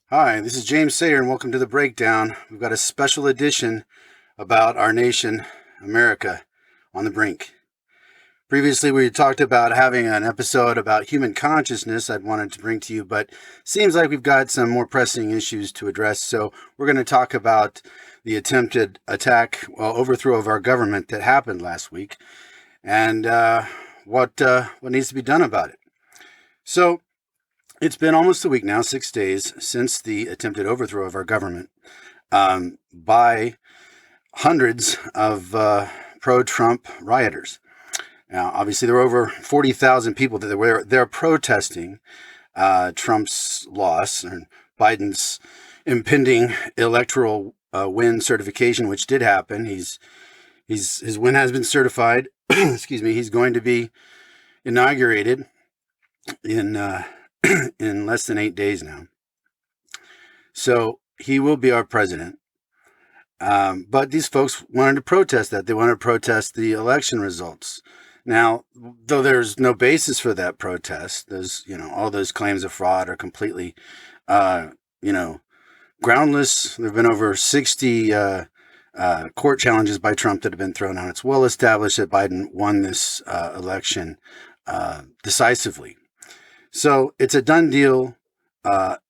Hi, this is James Sayer, and welcome to The Breakdown. We've got a special edition about our nation, America, on the brink. Previously, we talked about having an episode about human consciousness I'd wanted to bring to you, but seems like we've got some more pressing issues to address, so we're going to talk about the attempted overthrow of our government that happened last week, and what needs to be done about it. So, it's been almost a week now, 6 days, since the attempted overthrow of our government by hundreds of pro-Trump rioters. Now, obviously, there were over 40,000 people that were there protesting Trump's loss and Biden's impending electoral win certification, which did happen. His win has been certified. Excuse me. He's going to be inaugurated in less than 8 days now. So he will be our president. But these folks wanted to protest that. They wanted to protest the election results. Now, though there's no basis for that protest, all those claims of fraud are completely, groundless. There have been over 60 court challenges by Trump that have been thrown out. It's well established that Biden won this election decisively. So it's a done deal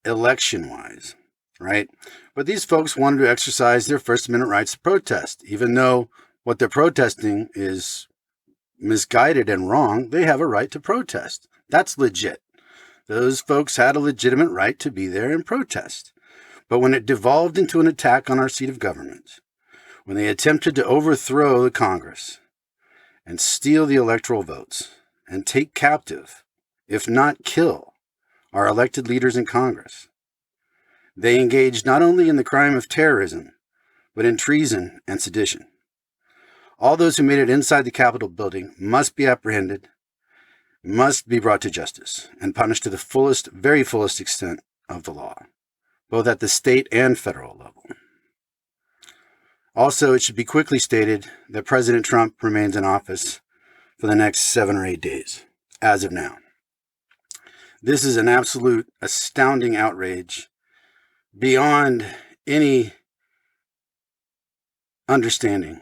election-wise, right? But these folks wanted to exercise their First Amendment rights to protest. Even though what they're protesting is misguided and wrong, they have a right to protest. That's legit. Those folks had a legitimate right to be there and protest. But when it devolved into an attack on our seat of government, when they attempted to overthrow the Congress and steal the electoral votes and take captive, if not kill, our elected leaders in Congress, they engaged not only in the crime of terrorism, but in treason and sedition. All those who made it inside the Capitol building must be apprehended, must be brought to justice, and punished to the fullest, very fullest extent of the law, both at the state and federal level. Also, it should be quickly stated that President Trump remains in office for the next 7 or 8 days, as of now. This is an absolute astounding outrage beyond any understanding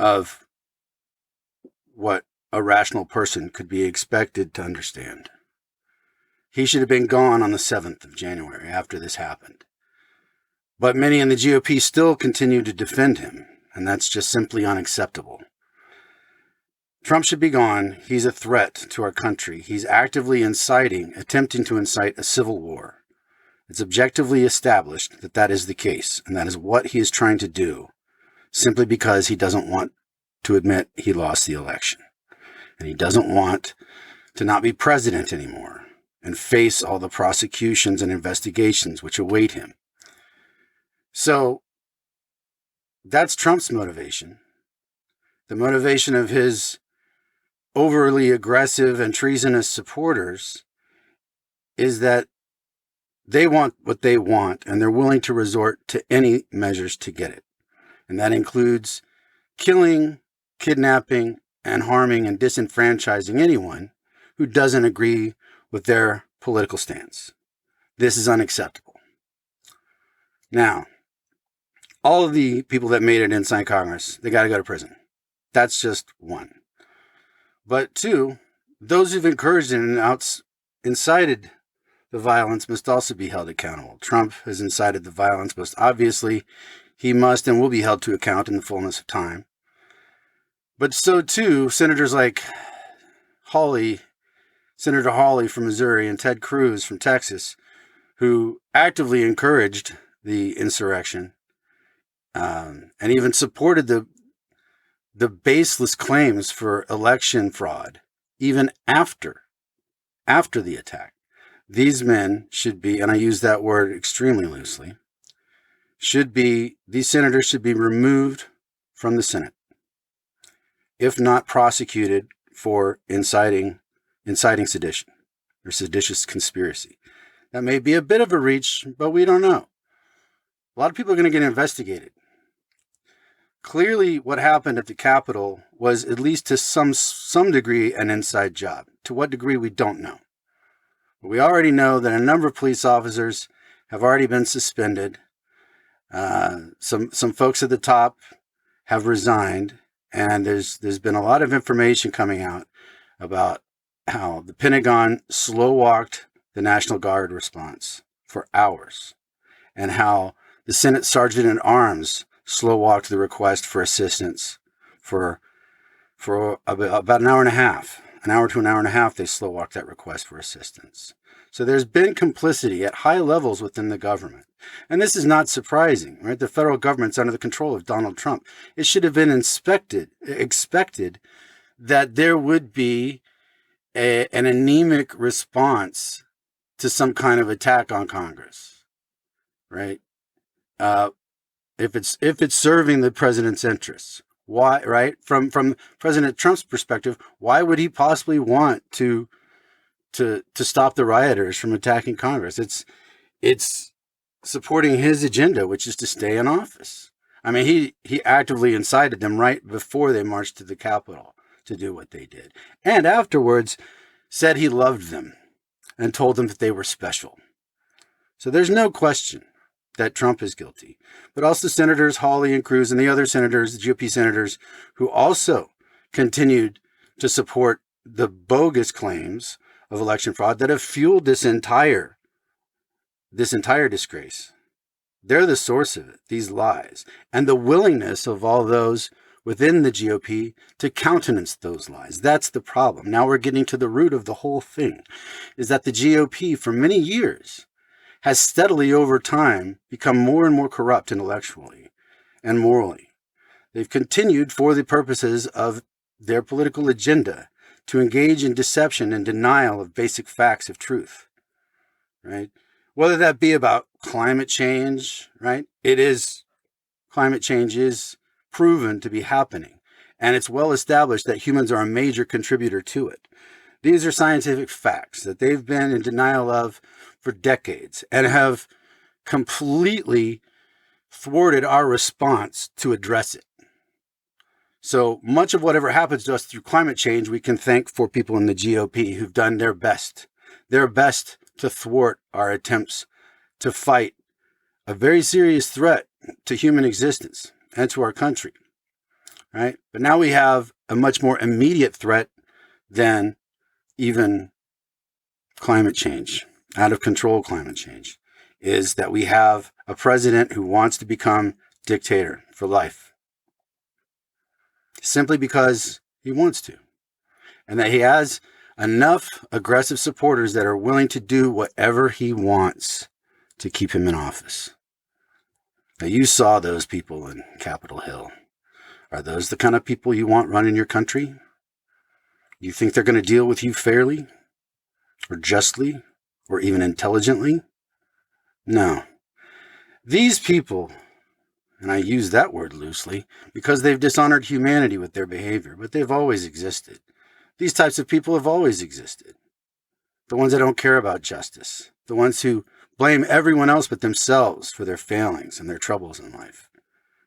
of what a rational person could be expected to understand. He should have been gone on the 7th of January after this happened. But many in the GOP still continue to defend him, and that's just simply unacceptable. Trump should be gone. He's a threat to our country. He's actively attempting to incite a civil war. It's objectively established that that is the case, and that is what he is trying to do, simply because he doesn't want to admit he lost the election. And he doesn't want to not be president anymore and face all the prosecutions and investigations which await him. So that's Trump's motivation. The motivation of his overly aggressive and treasonous supporters is that they want what they want, and they're willing to resort to any measures to get it. And that includes killing, kidnapping, and harming and disenfranchising anyone who doesn't agree with their political stance. This is unacceptable. Now, all of the people that made it inside Congress, they got to go to prison. That's just one. But two, those who've encouraged and incited the violence must also be held accountable. Trump has incited the violence most obviously. He must and will be held to account in the fullness of time. But so too, senators like Senator Hawley from Missouri and Ted Cruz from Texas, who actively encouraged the insurrection and even supported the baseless claims for election fraud, even after the attack. These men should be, and I use that word extremely loosely, these senators should be removed from the Senate, if not prosecuted for inciting sedition or seditious conspiracy. That may be a bit of a reach, but we don't know. A lot of people are going to get investigated. Clearly, what happened at the Capitol was, at least to some degree, an inside job. To what degree, we don't know. But we already know that a number of police officers have already been suspended. Some folks at the top have resigned, and there's been a lot of information coming out about how the Pentagon slow-walked the National Guard response for hours, and how the Senate Sergeant-at-Arms slow-walked the request for assistance for about an hour and a half. An hour to an hour and a half, they slow-walked that request for assistance. So there's been complicity at high levels within the government. And this is not surprising, right? The federal government's under the control of Donald Trump. It should have been expected that there would be an anemic response to some kind of attack on Congress, right? If it's serving the president's interests, why, right? From President Trump's perspective, why would he possibly want to stop the rioters from attacking Congress? It's supporting his agenda, which is to stay in office. I mean, he actively incited them right before they marched to the Capitol to do what they did. And afterwards said he loved them and told them that they were special. So there's no question that Trump is guilty. But also Senators Hawley and Cruz and the other senators, the GOP senators, who also continued to support the bogus claims of election fraud that have fueled this entire disgrace. They're the source of it, these lies, and the willingness of all those within the GOP to countenance those lies. That's the problem. Now we're getting to the root of the whole thing, is that the GOP for many years has steadily over time become more and more corrupt intellectually and morally. They've continued for the purposes of their political agenda to engage in deception and denial of basic facts of truth, right? Whether that be about climate change, right? Climate change is proven to be happening, and it's well established that humans are a major contributor to it. These are scientific facts that they've been in denial of for decades and have completely thwarted our response to address it. So much of whatever happens to us through climate change, we can thank for people in the GOP who've done their best to thwart our attempts to fight a very serious threat to human existence and to our country, right? But now we have a much more immediate threat than even climate change, out of control climate change, is that we have a president who wants to become dictator for life, simply because he wants to, and that he has enough aggressive supporters that are willing to do whatever he wants to keep him in office. Now, you saw those people in Capitol Hill. Are those the kind of people you want running your country? You think they're going to deal with you fairly, or justly, or even intelligently? No. These people, and I use that word loosely, because they've dishonored humanity with their behavior, but they've always existed. These types of people have always existed. The ones that don't care about justice. The ones who blame everyone else but themselves for their failings and their troubles in life.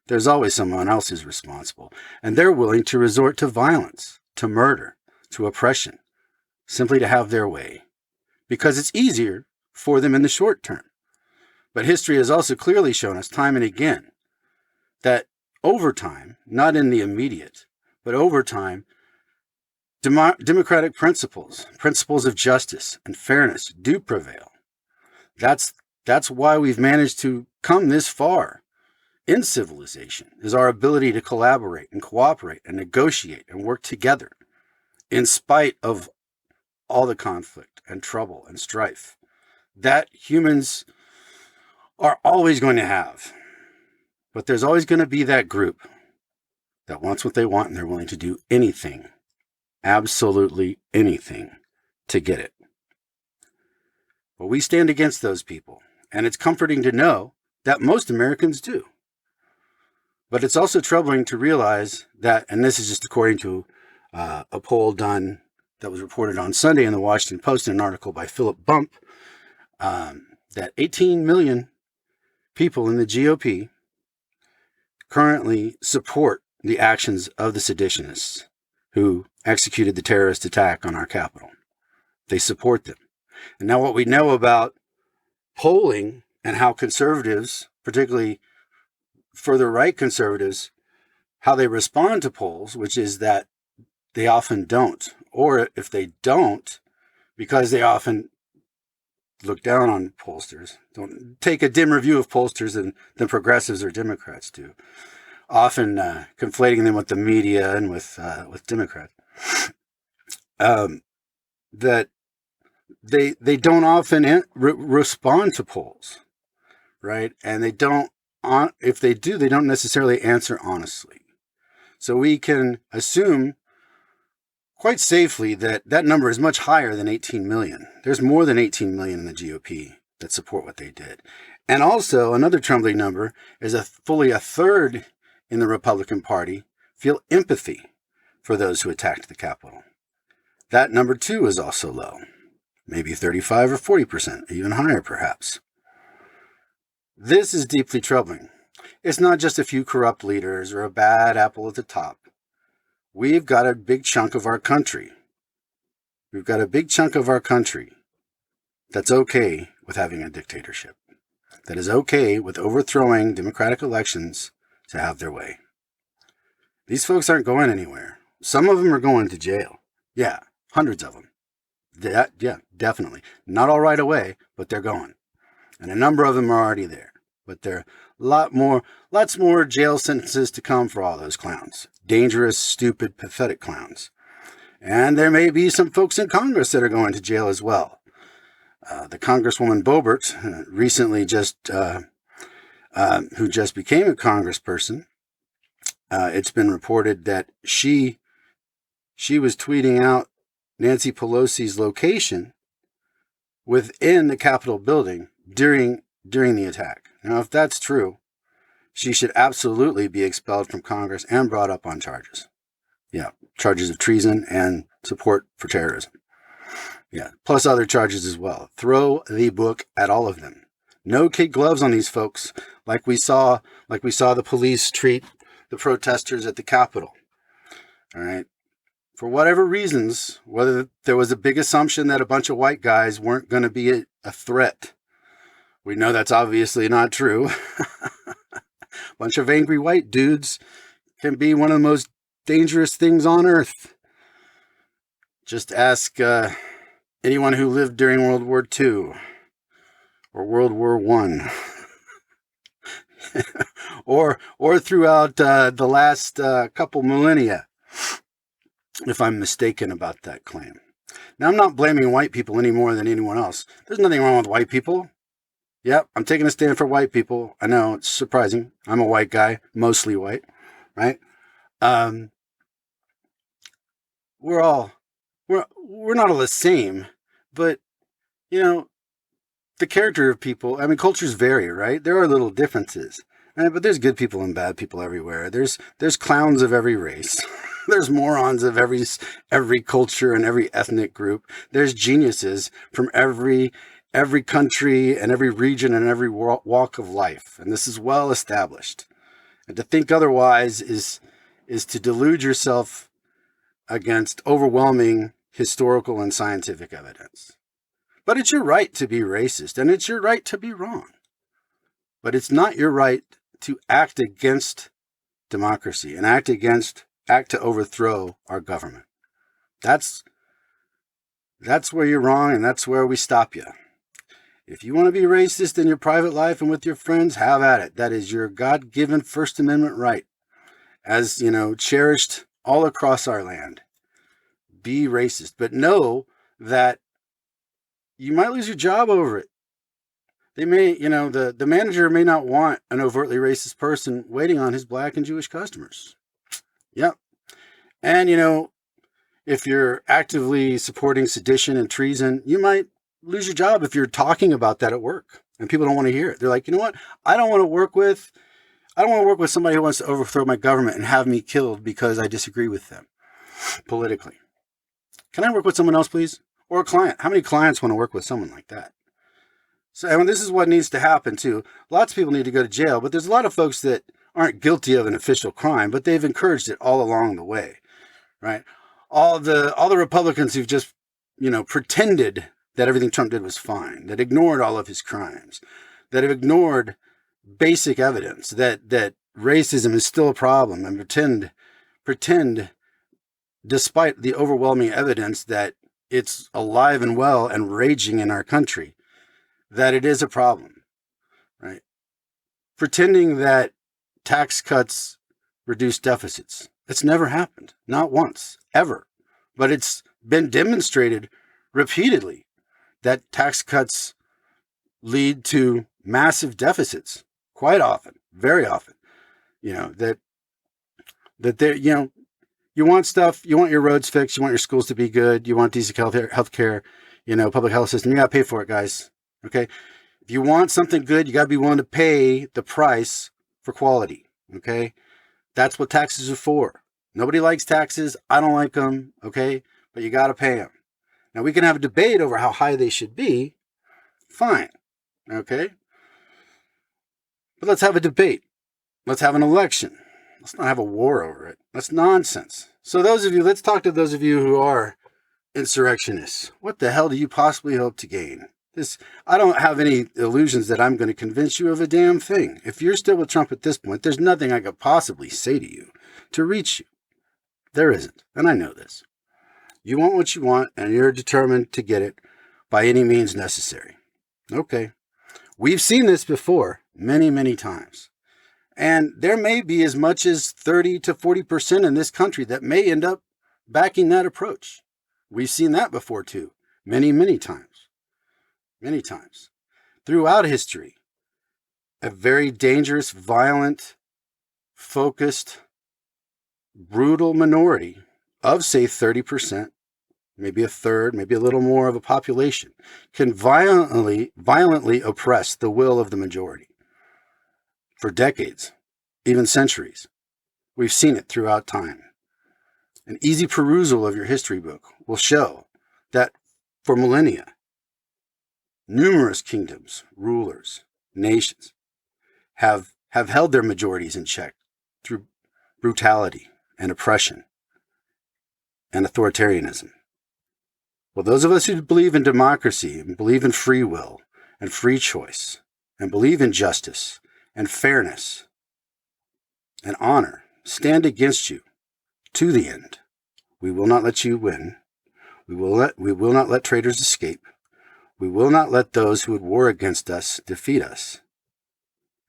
There's always someone else who's responsible. And they're willing to resort to violence, to murder, to oppression, simply to have their way. Because it's easier for them in the short term. But history has also clearly shown us time and again that over time, not in the immediate, but over time, democratic principles of justice and fairness do prevail. That's why we've managed to come this far in civilization, is our ability to collaborate and cooperate and negotiate and work together in spite of all the conflict and trouble and strife that humans are always going to have. But there's always going to be that group that wants what they want and they're willing to do anything, absolutely anything, to get it. But we stand against those people, and it's comforting to know that most Americans do. But it's also troubling to realize that, and this is just according to a poll done that was reported on Sunday in the Washington Post in an article by Philip Bump, that 18 million people in the GOP currently support the actions of the seditionists who executed the terrorist attack on our Capitol. They support them. And now what we know about polling and how conservatives, particularly further right conservatives, how they respond to polls, which is that they often don't. Or if they don't, because they often look down on pollsters, don't take a dimmer view of pollsters than progressives or Democrats do, often conflating them with the media and with Democrats, that they don't often respond to polls, right? And they don't, if they do, they don't necessarily answer honestly. So we can assume quite safely that that number is much higher than 18 million. There's more than 18 million in the GOP that support what they did. And also, another trembling number is fully a third in the Republican Party feel empathy for those who attacked the Capitol. That number too is also low, maybe 35 or 40%, even higher perhaps. This is deeply troubling. It's not just a few corrupt leaders or a bad apple at the top. We've got a big chunk of our country. We've got a big chunk of our country that's okay with having a dictatorship, that is okay with overthrowing democratic elections to have their way. These folks aren't going anywhere. Some of them are going to jail. Yeah, hundreds of them. Yeah, definitely. Not all right away, but they're going. And a number of them are already there. But there are lots more jail sentences to come for all those clowns. Dangerous, stupid, pathetic clowns. And there may be some folks in Congress that are going to jail as well. The Congresswoman Boebert, recently who just became a congressperson, it's been reported that she was tweeting out Nancy Pelosi's location within the Capitol building during the attack. Now, if that's true, she should absolutely be expelled from Congress and brought up on charges. Yeah, charges of treason and support for terrorism. Yeah, plus other charges as well. Throw the book at all of them. No kid gloves on these folks, like we saw the police treat the protesters at the Capitol. All right. For whatever reasons, whether there was a big assumption that a bunch of white guys weren't going to be a threat. We know that's obviously not true. A bunch of angry white dudes can be one of the most dangerous things on earth. Just ask anyone who lived during World War II or World War I. or throughout the last couple millennia, if I'm mistaken about that claim. Now, I'm not blaming white people any more than anyone else. There's nothing wrong with white people. Yep, I'm taking a stand for white people. I know, it's surprising. I'm a white guy, mostly white, right? We're not all the same, but, you know, the character of people, I mean, cultures vary, right? There are little differences, right? But there's good people and bad people everywhere. There's clowns of every race. There's morons of every culture and every ethnic group. There's geniuses from every country and every region and every walk of life. And this is well established. And to think otherwise is to delude yourself against overwhelming historical and scientific evidence. But it's your right to be racist, and it's your right to be wrong. But it's not your right to act against democracy and act to overthrow our government. That's where you're wrong, and that's where we stop you. If you want to be racist in your private life and with your friends, have at it. That is your God-given First Amendment right, as, cherished all across our land. Be racist, but know that you might lose your job over it. They may, the manager may not want an overtly racist person waiting on his black and Jewish customers. Yep. And, if you're actively supporting sedition and treason, you might lose your job if you're talking about that at work and people don't want to hear it. They're like, you know what? I don't want to work with somebody who wants to overthrow my government and have me killed because I disagree with them politically. Can I work with someone else, please? Or a client. How many clients want to work with someone like that? So, and this is what needs to happen too. Lots of people need to go to jail, but there's a lot of folks that aren't guilty of an official crime, but they've encouraged it all along the way, right? All the Republicans who've just, pretended that everything Trump did was fine, that ignored all of his crimes, that have ignored basic evidence that racism is still a problem and pretend, despite the overwhelming evidence that it's alive and well and raging in our country, that it is a problem, right? Pretending that tax cuts reduce deficits. It's never happened, not once, ever. But it's been demonstrated repeatedly that tax cuts lead to massive deficits quite often, very often. That there, you want stuff, you want your roads fixed, you want your schools to be good, you want decent health care, public health system, you got to pay for it, guys. Okay? If you want something good, you got to be willing to pay the price for quality. Okay? That's what taxes are for. Nobody likes taxes. I don't like them. Okay? But you got to pay them. Now, we can have a debate over how high they should be. Fine. Okay? But let's have a debate. Let's have an election. Let's not have a war over it. That's nonsense. So let's talk to those of you who are insurrectionists. What the hell do you possibly hope to gain? I don't have any illusions that I'm going to convince you of a damn thing. If you're still with Trump at this point, there's nothing I could possibly say to you to reach you. There isn't. And I know this. You want what you want, and you're determined to get it by any means necessary. Okay. We've seen this before many, many times. And there may be as much as 30 to 40% in this country that may end up backing that approach. We've seen that before too. Many, many times. Many times. Throughout history, a very dangerous, violent, focused, brutal minority of, say, 30%, maybe a third, maybe a little more of a population, can violently oppress the will of the majority. For decades, even centuries. We've seen it throughout time. An easy perusal of your history book will show that for millennia, numerous kingdoms, rulers, nations have held their majorities in check through brutality and oppression and authoritarianism. Well, those of us who believe in democracy and believe in free will and free choice and believe in justice and fairness and honor stand against you to the end. We will not let you win. We will not let traitors escape. We will not let those who would war against us defeat us.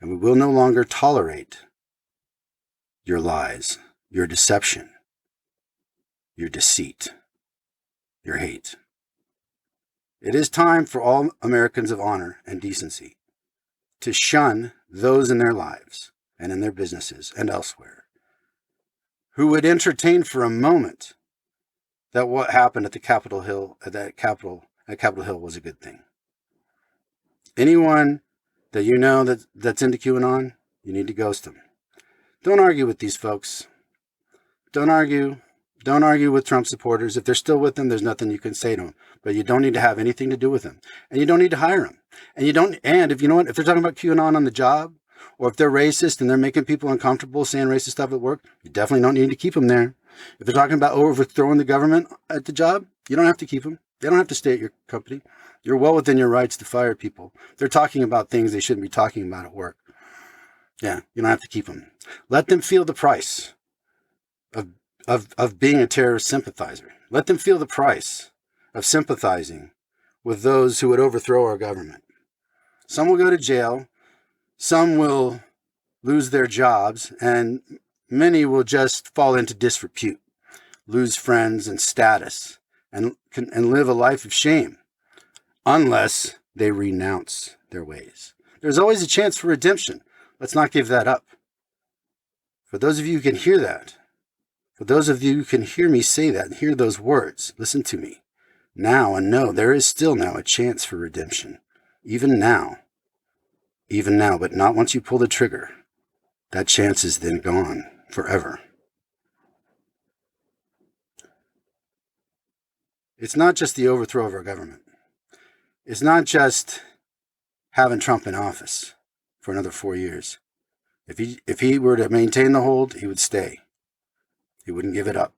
And we will no longer tolerate your lies, your deception, your deceit, your hate. It is time for all Americans of honor and decency to shun those in their lives and in their businesses and elsewhere who would entertain for a moment that what happened at Capitol Hill was a good thing. Anyone that you know that's into QAnon, you need to ghost them. Don't argue with these folks. Don't argue with Trump supporters. If they're still with them, there's nothing you can say to them. But you don't need to have anything to do with them. And you don't need to hire them. And if they're talking about QAnon on the job, or if they're racist and they're making people uncomfortable saying racist stuff at work, you definitely don't need to keep them there. If they're talking about overthrowing the government at the job, you don't have to keep them. They don't have to stay at your company. You're well within your rights to fire people. They're talking about things they shouldn't be talking about at work. Yeah, you don't have to keep them. Let them feel the price of being a terrorist sympathizer. Let them feel the price of sympathizing with those who would overthrow our government. Some will go to jail. Some will lose their jobs, and many will just fall into disrepute, lose friends and status, and live a life of shame, unless they renounce their ways. There's always a chance for redemption. Let's not give that up. For those of you who can hear that, for those of you who can hear me say that and hear those words, listen to me now and know there is still now a chance for redemption. Even now, but not once you pull the trigger. That chance is then gone forever. It's not just the overthrow of our government. It's not just having Trump in office for another 4 years. If he were to maintain the hold, he would stay. He wouldn't give it up.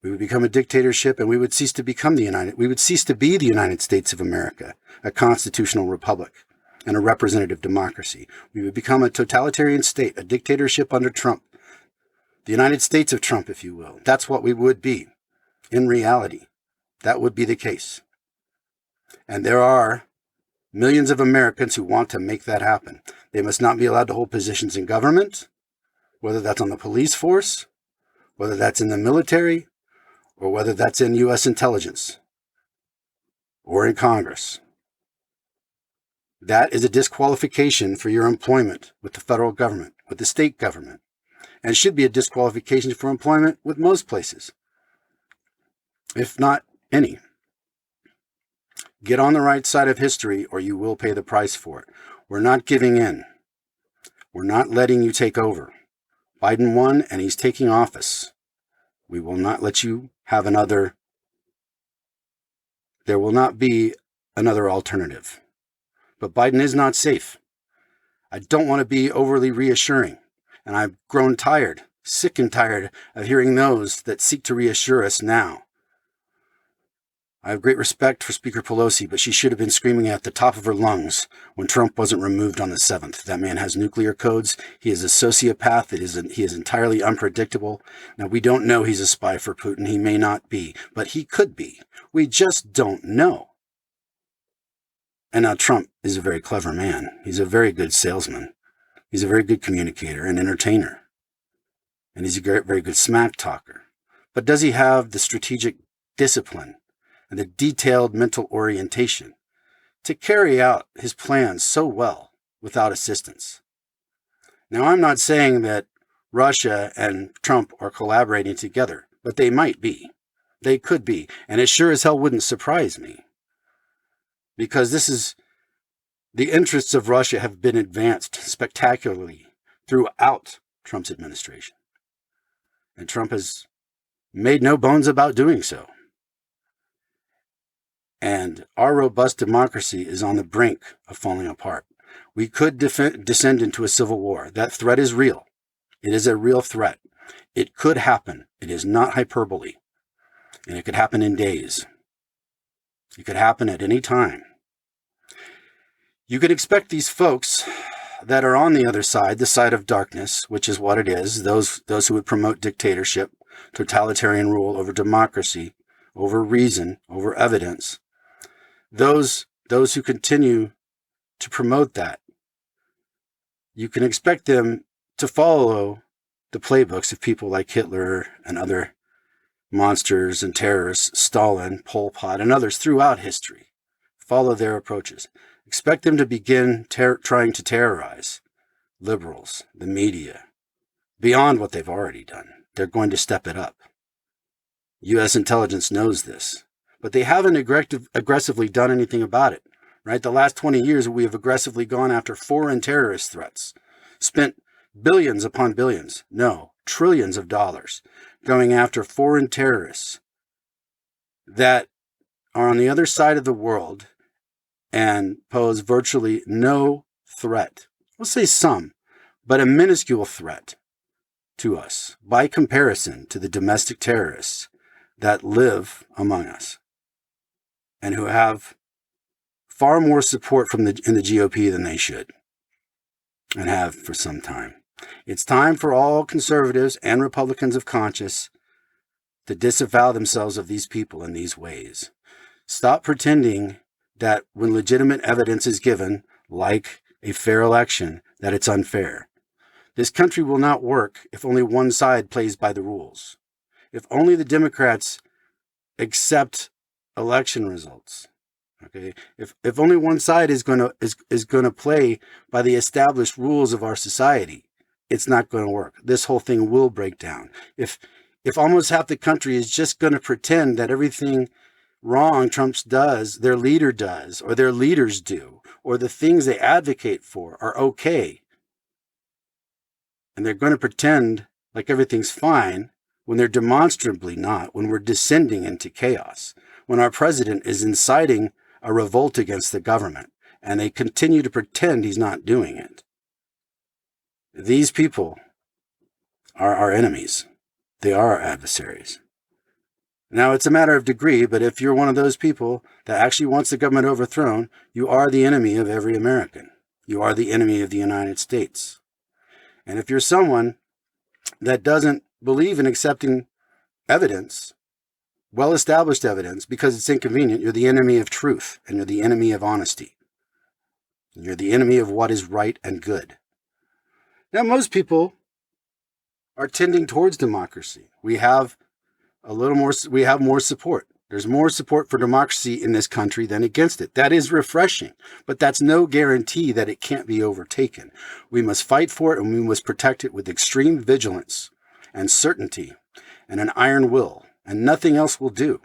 We would become a dictatorship, and we would cease to be the United States of America, a constitutional republic. and a representative democracy. We would become a totalitarian state, a dictatorship under Trump. The United States of Trump, if you will. That's what we would be. In reality, that would be the case. And there are millions of Americans who want to make that happen. They must not be allowed to hold positions in government, whether that's on the police force, whether that's in the military, or whether that's in U.S. intelligence or in Congress. That is a disqualification for your employment with the federal government, with the state government, and should be a disqualification for employment with most places, if not any. Get on the right side of history or you will pay the price for it. We're not giving in. We're not letting you take over. Biden won and he's taking office. We will not let you have another. There will not be another alternative. But Biden is not safe. I don't want to be overly reassuring. And I've grown tired, sick and tired of hearing those that seek to reassure us now. I have great respect for Speaker Pelosi, but she should have been screaming at the top of her lungs when Trump wasn't removed on the 7th. That man has nuclear codes. He is a sociopath. He is entirely unpredictable. Now, we don't know he's a spy for Putin. He may not be, but he could be. We just don't know. And now Trump is a very clever man. He's a very good salesman. He's a very good communicator and entertainer. And he's a very good smack talker. But does he have the strategic discipline and the detailed mental orientation to carry out his plans so well without assistance? Now, I'm not saying that Russia and Trump are collaborating together, but they might be. They could be. And it sure as hell wouldn't surprise me. Because the interests of Russia have been advanced spectacularly throughout Trump's administration. And Trump has made no bones about doing so. And our robust democracy is on the brink of falling apart. We could descend into a civil war. That threat is real. It is a real threat. It could happen. It is not hyperbole. And it could happen in days. It could happen at any time. You can expect these folks that are on the other side, the side of darkness, which is what it is, those who would promote dictatorship, totalitarian rule over democracy, over reason, over evidence, those who continue to promote that, you can expect them to follow the playbooks of people like Hitler and other monsters and terrorists, Stalin, Pol Pot, and others throughout history. Follow their approaches. Expect them to begin trying to terrorize liberals, the media, beyond what they've already done. They're going to step it up. U.S. intelligence knows this, but they haven't aggressively done anything about it, right? The last 20 years, we have aggressively gone after foreign terrorist threats, spent billions upon billions, no, trillions of dollars, going after foreign terrorists that are on the other side of the world and pose virtually no threat. We'll say some, but a minuscule threat to us by comparison to the domestic terrorists that live among us and who have far more support in the GOP than they should and have for some time. It's time for all conservatives and Republicans of conscience to disavow themselves of these people in these ways. Stop pretending that when legitimate evidence is given, like a fair election, that it's unfair. This country will not work if only one side plays by the rules. If only the Democrats accept election results. Okay? If only one side is going to play by the established rules of our society, it's not going to work. This whole thing will break down. If almost half the country is just going to pretend that everything wrong Trump does, their leader does, or their leaders do, or the things they advocate for are okay, and they're going to pretend like everything's fine when they're demonstrably not, when we're descending into chaos, when our president is inciting a revolt against the government, and they continue to pretend he's not doing it. These people are our enemies. They are our adversaries. Now, it's a matter of degree, but if you're one of those people that actually wants the government overthrown, you are the enemy of every American. You are the enemy of the United States. And if you're someone that doesn't believe in accepting evidence, well-established evidence, because it's inconvenient, you're the enemy of truth, and you're the enemy of honesty. You're the enemy of what is right and good. Now, most people are tending towards democracy. We have more support. There's more support for democracy in this country than against it. That is refreshing, but that's no guarantee that it can't be overtaken. We must fight for it, and we must protect it with extreme vigilance and certainty and an iron will, and nothing else will do.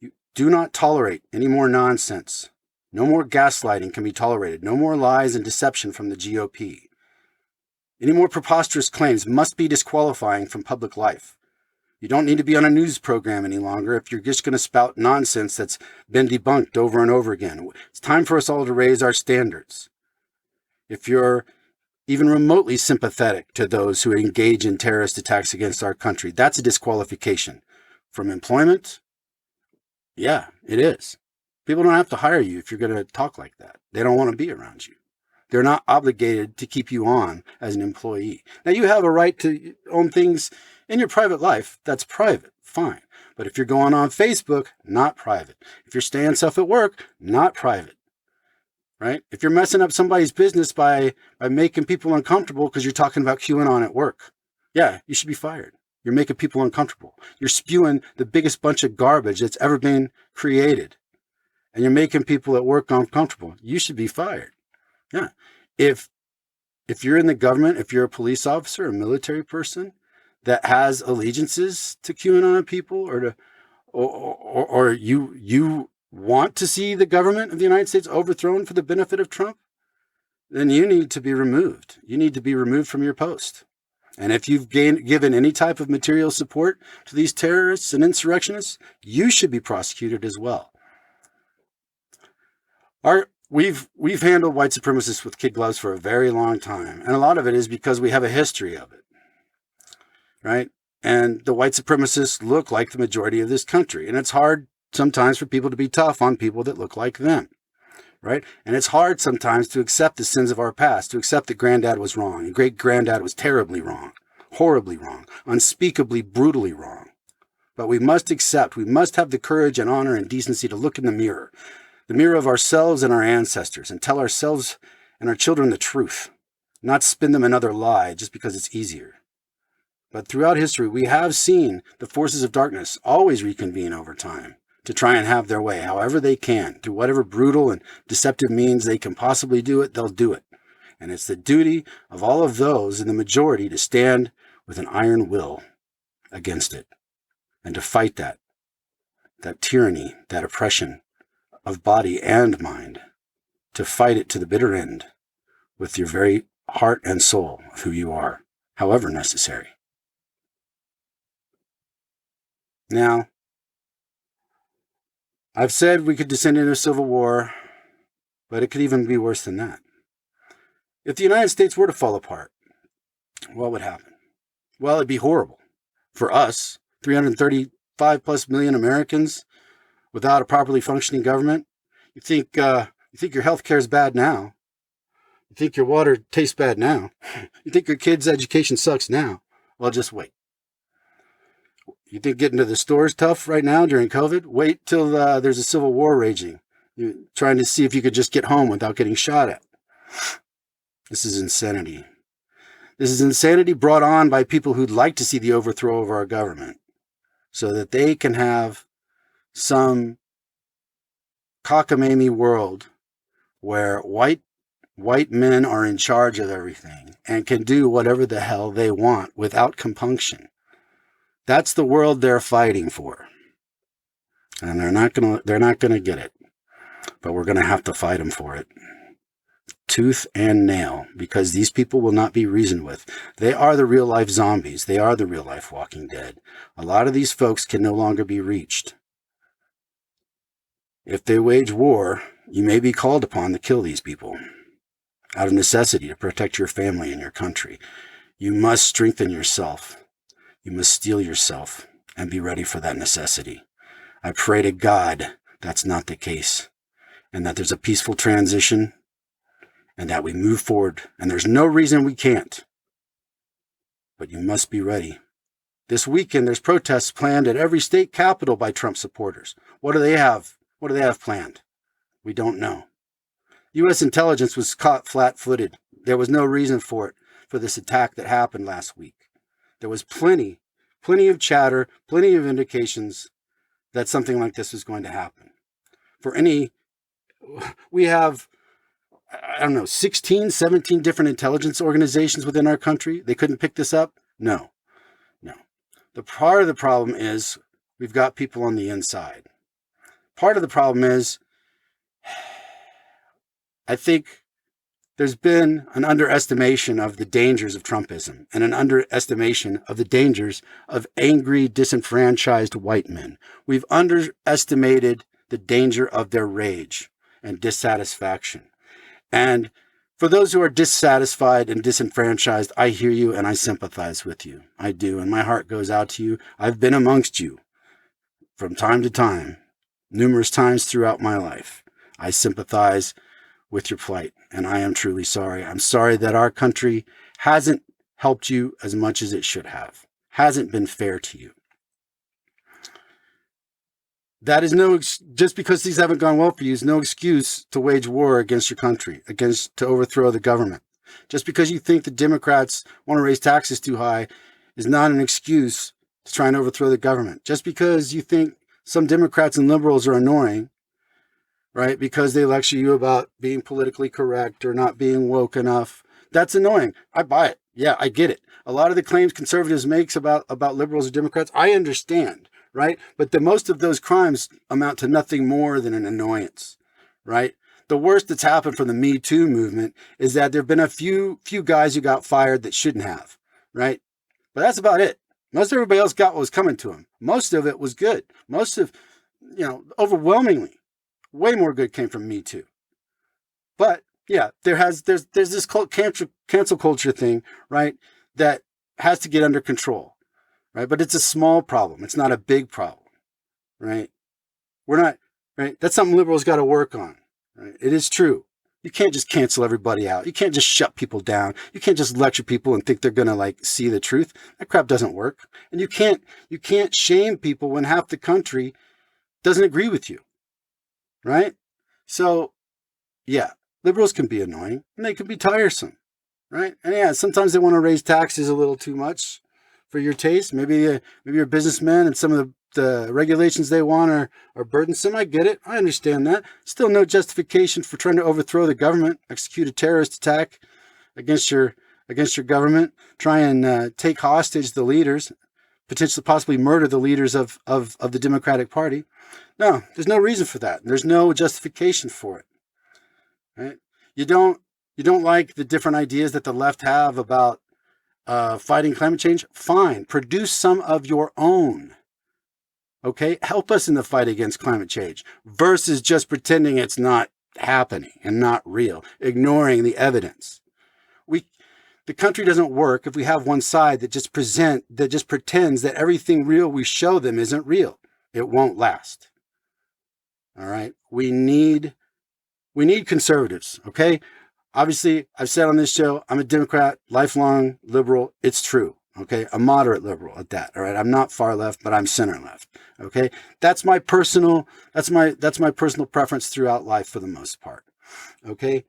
You do not tolerate any more nonsense. No more gaslighting can be tolerated. No more lies and deception from the GOP. Any more preposterous claims must be disqualifying from public life. You don't need to be on a news program any longer if you're just going to spout nonsense that's been debunked over and over again. It's time for us all to raise our standards. If you're even remotely sympathetic to those who engage in terrorist attacks against our country, that's a disqualification from employment. Yeah, it is. People don't have to hire you if you're going to talk like that. They don't want to be around you. They're not obligated to keep you on as an employee. Now, you have a right to own things in your private life. That's private, fine. But if you're going on Facebook, not private. If you're staying stuff at work, not private, right? If you're messing up somebody's business by making people uncomfortable because you're talking about QAnon at work, yeah, you should be fired. You're making people uncomfortable. You're spewing the biggest bunch of garbage that's ever been created. And you're making people at work uncomfortable. You should be fired. Yeah. If you're in the government, if you're a police officer, a military person that has allegiances to QAnon people, or you want to see the government of the United States overthrown for the benefit of Trump, then you need to be removed. You need to be removed from your post. And if you've given any type of material support to these terrorists and insurrectionists, you should be prosecuted as well. We've handled white supremacists with kid gloves for a very long time, and a lot of it is because we have a history of it, right? And the white supremacists look like the majority of this country, and it's hard sometimes for people to be tough on people that look like them, right? And it's hard sometimes to accept the sins of our past, to accept that granddad was wrong, and great-granddad was terribly wrong, horribly wrong, unspeakably, brutally wrong. But we must have the courage and honor and decency to look in the mirror of ourselves and our ancestors, and tell ourselves and our children the truth, not spin them another lie just because it's easier. But throughout history, we have seen the forces of darkness always reconvene over time to try and have their way, however they can, through whatever brutal and deceptive means they can possibly do it, they'll do it. And it's the duty of all of those in the majority to stand with an iron will against it, and to fight that tyranny, that oppression of body and mind, to fight it to the bitter end with your very heart and soul of who you are, however necessary. Now, I've said we could descend into a civil war, but it could even be worse than that. If the United States were to fall apart, what would happen? Well, it'd be horrible for us, 335 plus million Americans, without a properly functioning government. You think your health care is bad now. You think your water tastes bad now. You think your kids' education sucks now. Well, just wait. You think getting to the store is tough right now during COVID? Wait till there's a civil war raging. You're trying to see if you could just get home without getting shot at. This is insanity. This is insanity brought on by people who'd like to see the overthrow of our government so that they can have some cockamamie world where white men are in charge of everything and can do whatever the hell they want without compunction. That's the world they're fighting for. And they're not gonna get it. But we're gonna have to fight them for it. Tooth and nail, because these people will not be reasoned with. They are the real life zombies. They are the real life Walking Dead. A lot of these folks can no longer be reached. If they wage war, you may be called upon to kill these people out of necessity to protect your family and your country. You must strengthen yourself. You must steel yourself. and be ready for that necessity. I pray to God that's not the case, and that there's a peaceful transition, and that we move forward, and there's no reason we can't. But you must be ready. This weekend, there's protests planned at every state capitol by Trump supporters. What do they have? What do they have planned? We don't know. U.S. intelligence was caught flat-footed. There was no reason for it, for this attack that happened last week. There was plenty of chatter, plenty of indications that something like this was going to happen. We have, 16, 17 different intelligence organizations within our country. They couldn't pick this up? No. The part of the problem is we've got people on the inside. Part of the problem is I think there's been an underestimation of the dangers of Trumpism and an underestimation of the dangers of angry, disenfranchised white men. We've underestimated the danger of their rage and dissatisfaction. And for those who are dissatisfied and disenfranchised, I hear you and I sympathize with you. I do, and my heart goes out to you. I've been amongst you from time to time, numerous times throughout my life. I sympathize with your plight, and I am truly sorry. I'm sorry that our country hasn't helped you as much as it should have, hasn't been fair to you. That is just because things haven't gone well for you is no excuse to wage war against your country, to overthrow the government. Just because you think the Democrats want to raise taxes too high is not an excuse to try and overthrow the government. Just because you think some Democrats and liberals are annoying, right, because they lecture you about being politically correct or not being woke enough, that's annoying. I buy it. Yeah, I get it. A lot of the claims conservatives make about liberals or Democrats, I understand. Right? But most of those crimes amount to nothing more than an annoyance, right? The worst that's happened from the Me Too movement is that there have been a few guys who got fired that shouldn't have, right? But that's about it. Most everybody else got what was coming to them. Most of it was good. Overwhelmingly, way more good came from Me Too. But yeah, there's this cancel culture thing, right? That has to get under control. Right, but it's a small problem. It's not a big problem, right? That's something liberals got to work on. Right? It is true. You can't just cancel everybody out. You can't just shut people down. You can't just lecture people and think they're gonna see the truth. That crap doesn't work. And you can't shame people when half the country doesn't agree with you, right? So, yeah, liberals can be annoying and they can be tiresome, right? And yeah, sometimes they want to raise taxes a little too much for your taste. Maybe you're a businessman and some of the regulations they want are burdensome. I get it. I understand that. Still no justification for trying to overthrow the government, execute a terrorist attack against your government, try and take hostage the leaders, possibly murder the leaders of the Democratic Party. No, there's no reason for that. There's no justification for it. Right? You don't like the different ideas that the left have about fighting climate change? Fine. Produce some of your own. Okay? Help us in the fight against climate change versus just pretending it's not happening and not real, ignoring the evidence. The country doesn't work if we have one side that just pretends that everything real we show them isn't real. It won't last. All right? We need conservatives, okay? Obviously, I've said on this show, I'm a Democrat, lifelong liberal. It's true. Okay. A moderate liberal at that. All right. I'm not far left, but I'm center left. Okay. That's my personal preference throughout life for the most part. Okay.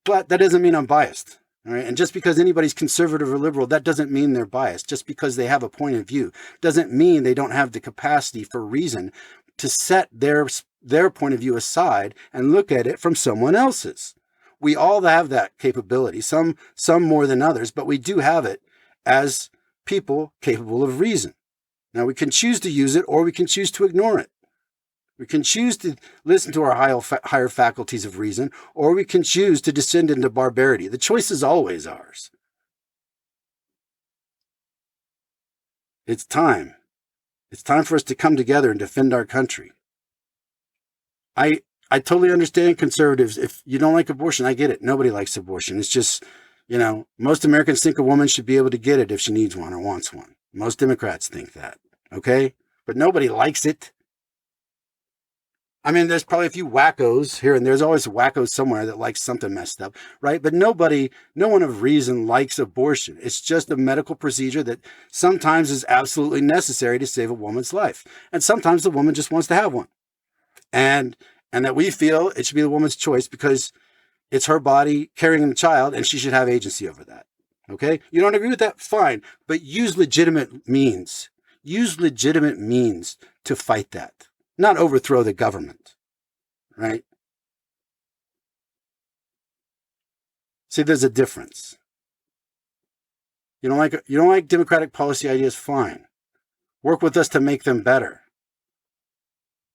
But that doesn't mean I'm biased. All right. And just because anybody's conservative or liberal, that doesn't mean they're biased. Just because they have a point of view doesn't mean they don't have the capacity for reason to set their point of view aside and look at it from someone else's. We all have that capability, some more than others, but we do have it as people capable of reason. Now, we can choose to use it or we can choose to ignore it. We can choose to listen to our higher faculties of reason, or we can choose to descend into barbarity. The choice is always ours. It's time. It's time for us to come together and defend our country. I totally understand conservatives. If you don't like abortion, I get it. Nobody likes abortion. It's just, most Americans think a woman should be able to get it if she needs one or wants one. Most Democrats think that, okay? but nobody likes it. I mean, there's probably a few wackos here and there's always wackos somewhere that likes something messed up, right? But no one of reason likes abortion. It's just a medical procedure that sometimes is absolutely necessary to save a woman's life. And sometimes the woman just wants to have one. And that we feel it should be the woman's choice because it's her body carrying the child and she should have agency over that. Okay? You don't agree with that? Fine. But use legitimate means. Use legitimate means to fight that. Not overthrow the government, right? See, there's a difference. You don't like democratic policy ideas? Fine. Work with us to make them better.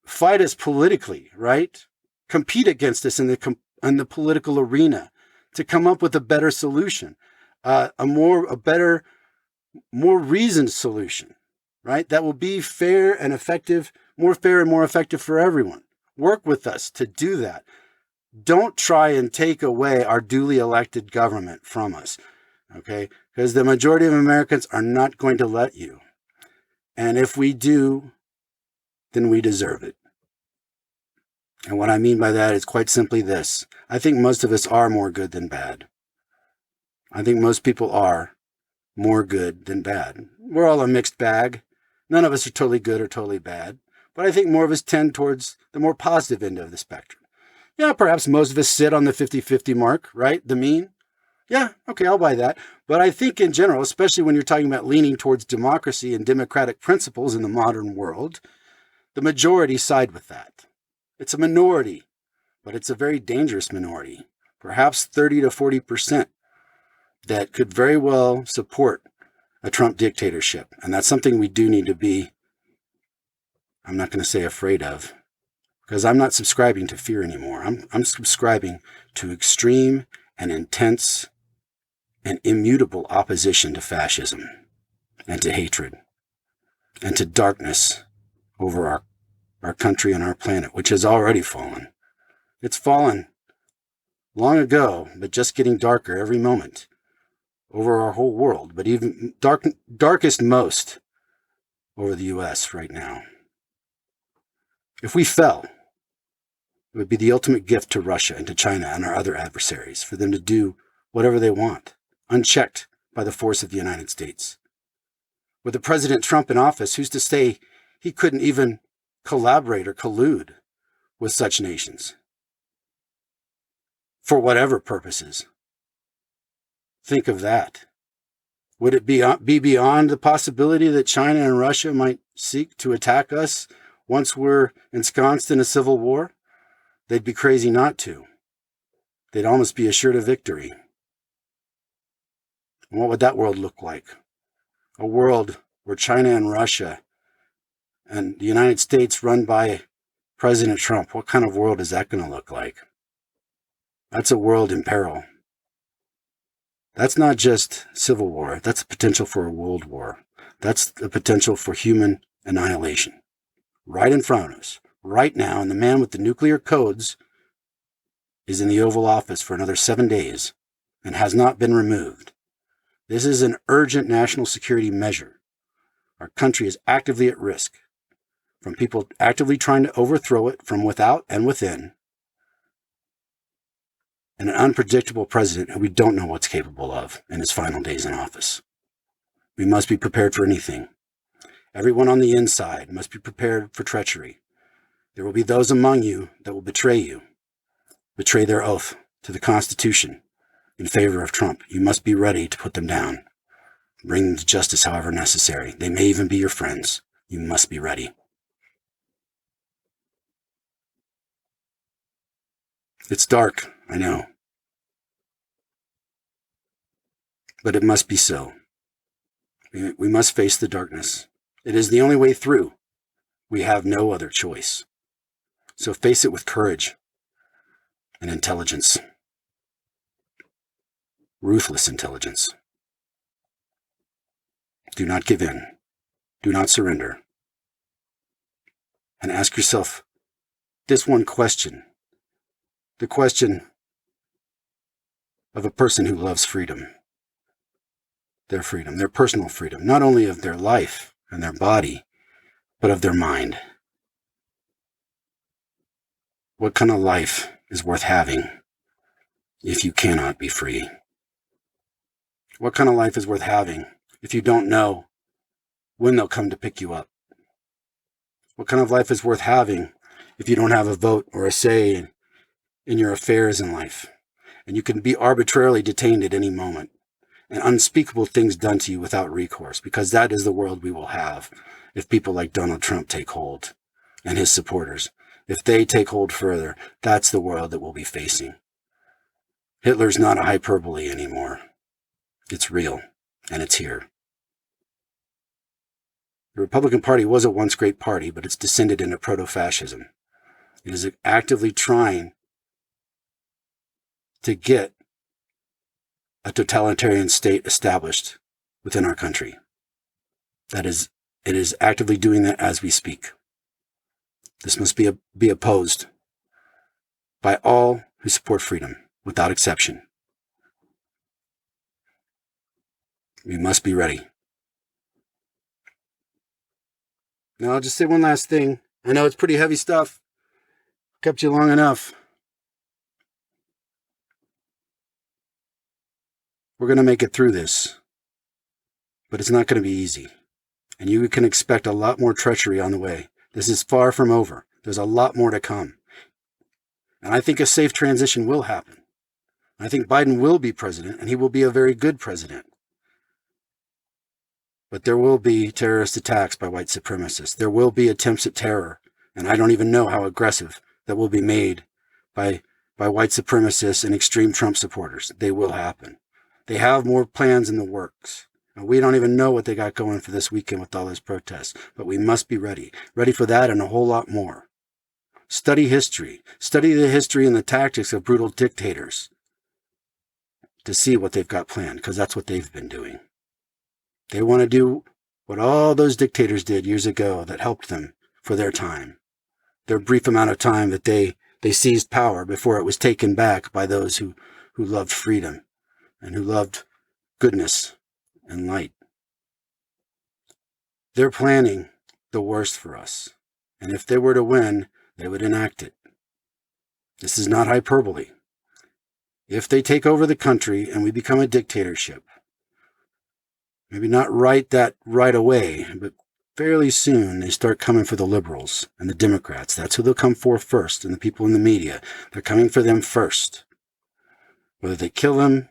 Fight us politically, right? Compete against us in the political arena to come up with a better solution, a better, more reasoned solution, right? That will be fair and effective. More fair and more effective for everyone. Work with us to do that. Don't try and take away our duly elected government from us, okay? Because the majority of Americans are not going to let you. And if we do, then we deserve it. And what I mean by that is quite simply this. I think most of us are more good than bad. I think most people are more good than bad. We're all a mixed bag. None of us are totally good or totally bad. But I think more of us tend towards the more positive end of the spectrum. Yeah, perhaps most of us sit on the 50-50 mark, right? The mean. Yeah, okay, I'll buy that. But I think in general, especially when you're talking about leaning towards democracy and democratic principles in the modern world, the majority side with that. It's a minority, but it's a very dangerous minority. Perhaps 30 to 40% that could very well support a Trump dictatorship. And that's something we do need to be, I'm not going to say afraid of, because I'm not subscribing to fear anymore. I'm subscribing to extreme and intense and immutable opposition to fascism and to hatred and to darkness over our country and our planet, which has already fallen. It's fallen long ago, but just getting darker every moment over our whole world, but even darkest most over the U.S. right now. If we fell, it would be the ultimate gift to Russia and to China and our other adversaries for them to do whatever they want, unchecked by the force of the United States. With the President Trump in office, who's to say he couldn't even collaborate or collude with such nations for whatever purposes? Think of that. Would it be beyond the possibility that China and Russia might seek to attack us once we're ensconced in a civil war? They'd be crazy not to. They'd almost be assured of victory. And what would that world look like? A world where China and Russia and the United States run by President Trump. What kind of world is that going to look like? That's a world in peril. That's not just civil war. That's the potential for a world war. That's the potential for human annihilation. Right in front of us, right now, and the man with the nuclear codes is in the Oval Office for another 7 days and has not been removed. This is an urgent national security measure. Our country is actively at risk from people actively trying to overthrow it from without and within, and an unpredictable president who we don't know what's capable of in his final days in office. We must be prepared for anything. Everyone on the inside must be prepared for treachery. There will be those among you that will betray their oath to the Constitution in favor of Trump. You must be ready to put them down. Bring them to justice however necessary. They may even be your friends. You must be ready. It's dark, I know. But it must be so. We must face the darkness. It is the only way through. We have no other choice. So face it with courage and intelligence. Ruthless intelligence. Do not give in. Do not surrender. And ask yourself this one question. The question of a person who loves freedom. Their freedom, their personal freedom, not only of their life and their body, but of their mind. What kind of life is worth having if you cannot be free? What kind of life is worth having if you don't know when they'll come to pick you up? What kind of life is worth having if you don't have a vote or a say in your affairs in life? And you can be arbitrarily detained at any moment, and unspeakable things done to you without recourse, because that is the world we will have if people like Donald Trump take hold, and his supporters. If they take hold further, that's the world that we'll be facing. Hitler's not a hyperbole anymore. It's real, and it's here. The Republican Party was a once great party, but it's descended into proto-fascism. It is actively trying to get a totalitarian state established within our country. It is actively doing that as we speak. This must be opposed by all who support freedom, without exception. We must be ready. Now, I'll just say one last thing. I know it's pretty heavy stuff. Kept you long enough. We're going to make it through this, but it's not going to be easy. And you can expect a lot more treachery on the way. This is far from over. There's a lot more to come. And I think a safe transition will happen. I think Biden will be president, and he will be a very good president. But there will be terrorist attacks by white supremacists. There will be attempts at terror, and I don't even know how aggressive, that will be made by white supremacists and extreme Trump supporters. They will happen. They have more plans in the works. And we don't even know what they got going for this weekend with all those protests. But we must be ready. Ready for that and a whole lot more. Study history. Study the history and the tactics of brutal dictators to see what they've got planned, because that's what they've been doing. They want to do what all those dictators did years ago that helped them for their time. Their brief amount of time that they seized power before it was taken back by those who loved freedom and who loved goodness and light. They're planning the worst for us. And if they were to win, they would enact it. This is not hyperbole. If they take over the country and we become a dictatorship, maybe not right away, but fairly soon they start coming for the liberals and the Democrats. That's who they'll come for first, and the people in the media. They're coming for them first. Whether they kill them,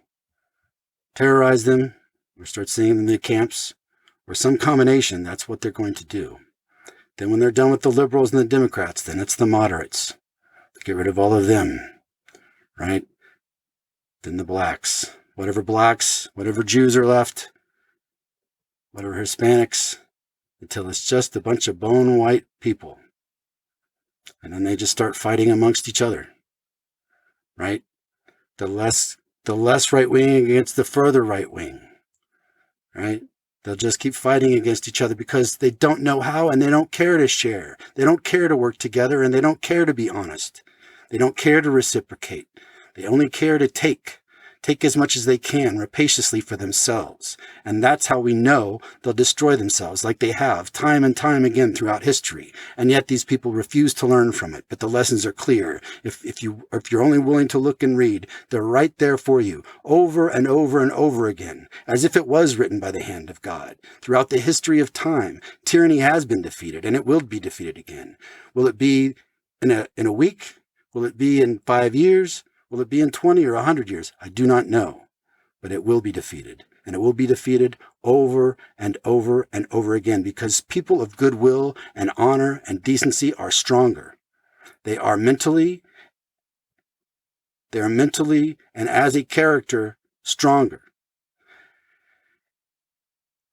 terrorize them, or start sending them in the camps, or some combination, that's what they're going to do. Then when they're done with the liberals and the Democrats, then it's the moderates. Get rid of all of them, right? Then the blacks, whatever Jews are left, whatever Hispanics, until it's just a bunch of bone white people. And then they just start fighting amongst each other, right? The less right wing against the further right wing, right? They'll just keep fighting against each other because they don't know how, and they don't care to share. They don't care to work together, and they don't care to be honest. They don't care to reciprocate. They only care to take as much as they can rapaciously for themselves. And that's how we know they'll destroy themselves, like they have time and time again throughout history. And yet these people refuse to learn from it. But the lessons are clear. If you're only willing to look and read, they're right there for you, over and over and over again, as if it was written by the hand of God. Throughout the history of time, tyranny has been defeated, and it will be defeated again. Will it be in a week? Will it be in 5 years? Will it be in 20 or 100 years? I do not know, but it will be defeated. And it will be defeated over and over and over again, because people of goodwill and honor and decency are stronger. They are mentally, and as a character, stronger.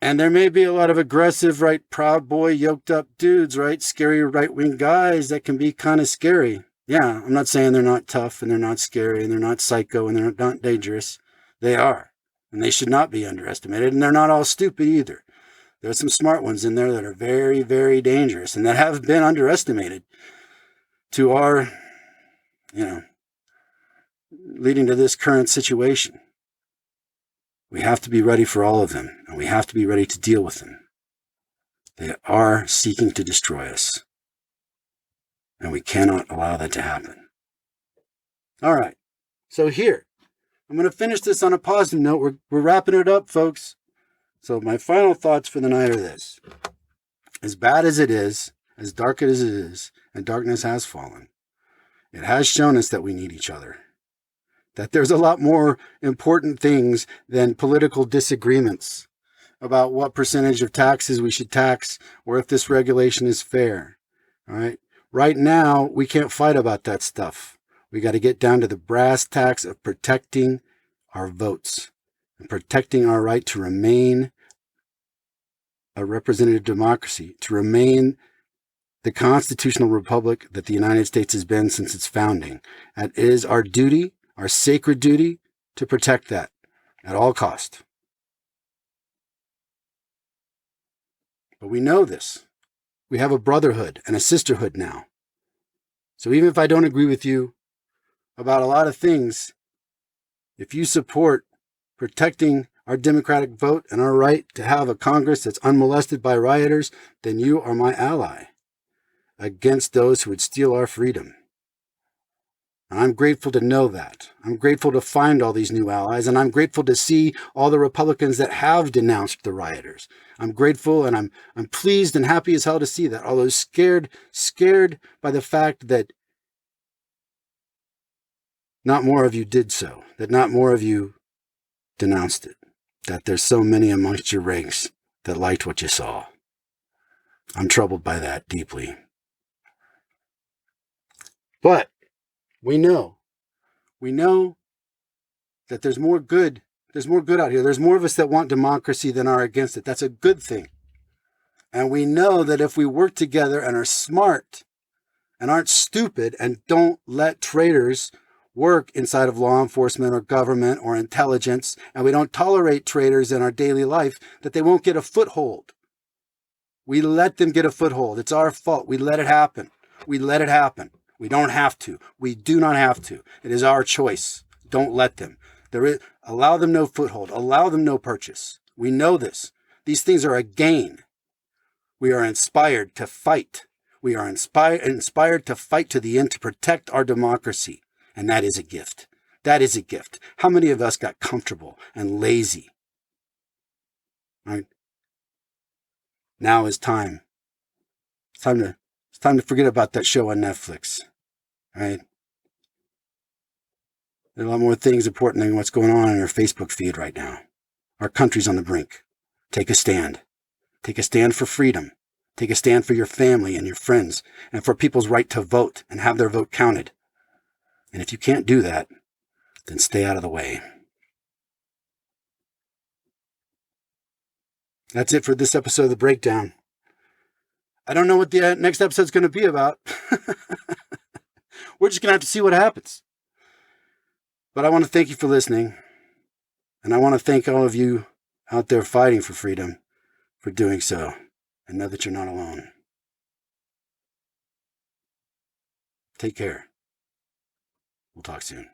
And there may be a lot of aggressive, right, proud boy, yoked up dudes, right, scary right-wing guys that can be kind of scary. Yeah, I'm not saying they're not tough and they're not scary and they're not psycho and they're not dangerous. They are. And they should not be underestimated. And they're not all stupid either. There's some smart ones in there that are very, very dangerous and that have been underestimated to our, leading to this current situation. We have to be ready for all of them, and we have to be ready to deal with them. They are seeking to destroy us. And we cannot allow that to happen. All right. So here, I'm going to finish this on a positive note. We're wrapping it up, folks. So my final thoughts for the night are this. As bad as it is, as dark as it is, and darkness has fallen, it has shown us that we need each other. That there's a lot more important things than political disagreements about what percentage of taxes we should tax or if this regulation is fair. All right. Right now, we can't fight about that stuff. We got to get down to the brass tacks of protecting our votes and protecting our right to remain a representative democracy, to remain the constitutional republic that the United States has been since its founding. And it is our duty, our sacred duty, to protect that at all cost. But we know this. We have a brotherhood and a sisterhood now. So even if I don't agree with you about a lot of things, if you support protecting our democratic vote and our right to have a Congress that's unmolested by rioters, then you are my ally against those who would steal our freedom. And I'm grateful to know that. I'm grateful to find all these new allies, and I'm grateful to see all the Republicans that have denounced the rioters. I'm grateful and I'm pleased and happy as hell to see that, although scared by the fact that not more of you did so, that not more of you denounced it, that there's so many amongst your ranks that liked what you saw. I'm troubled by that deeply. But we know that there's more good out here. There's more of us that want democracy than are against it. That's a good thing. And we know that if we work together and are smart and aren't stupid and don't let traitors work inside of law enforcement or government or intelligence, and we don't tolerate traitors in our daily life, that they won't get a foothold. We let them get a foothold. It's our fault. We let it happen. We let it happen. We don't have to. We do not have to. It is our choice. Don't let them. Allow them no foothold. Allow them no purchase. We know this. These things are a gain. We are inspired to fight. We are inspired to fight to the end to protect our democracy. And that is a gift. That is a gift. How many of us got comfortable and lazy? Right? Now is time. It's time to forget about that show on Netflix. Right? There are a lot more things important than what's going on in our Facebook feed right now. Our country's on the brink. Take a stand. Take a stand for freedom. Take a stand for your family and your friends and for people's right to vote and have their vote counted. And if you can't do that, then stay out of the way. That's it for this episode of The Breakdown. I don't know what the next episode's going to be about. We're just going to have to see what happens. But I want to thank you for listening. And I want to thank all of you out there fighting for freedom for doing so. And know that you're not alone. Take care. We'll talk soon.